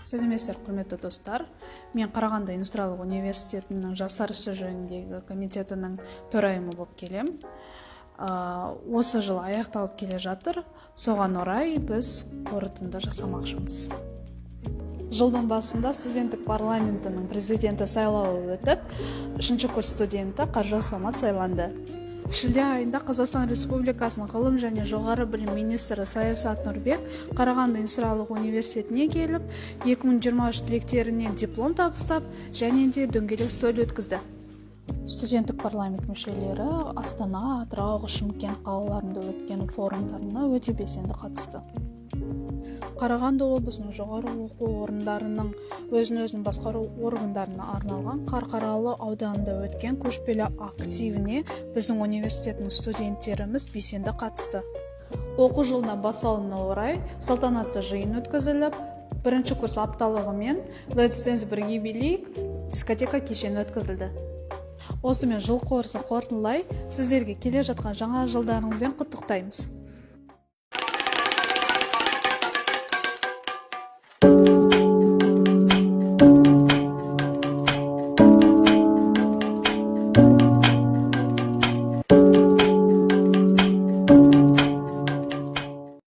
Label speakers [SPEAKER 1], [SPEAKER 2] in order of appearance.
[SPEAKER 1] Сәлеметсіздер, құрметті достар. Мен Қарағанды индустриялық университетінің жастар ісі жөніндегі комитетінің төрайымы болып келем. Осы жыл аяқталып келе жатыр. Соған орай біз қорытынды жасамақшымыз. Жылдың басында студенттік парламентінің президенті сайлауы өтіп, 3-ші курс студенті Қаржы Самат сайланды. Шілде айында Қазақстан Республикасының ғылым және жоғары білім министрі Саясат Нұрбек Қарағанды индустриялық университетіне келіп, 2023 түлектерінен диплом табыстап, және де дөңгелек үстел өткізді. Студенттік парламент мүшелері Астана, Атырау, Шымкент қалаларында өткен форумдарына өте белсенді қатысты. Қарағанды облысының жоғары оқу орындарының өзін басқару органдарына арналған Қарқаралы ауданында өткен көшпелі активіне біздің университеттің студенттеріміз белсенді қатысты. Оқу жылына басталуына орай салтанатты жиын өткізіліп, 1-ші курс апталығымен Let's Dance бірге билейік дискотека кешені өткізілді. Осымен жыл қорытындылай, сіздерге келе жатқан жаңа жылдарыңызбен құттықтаймыз.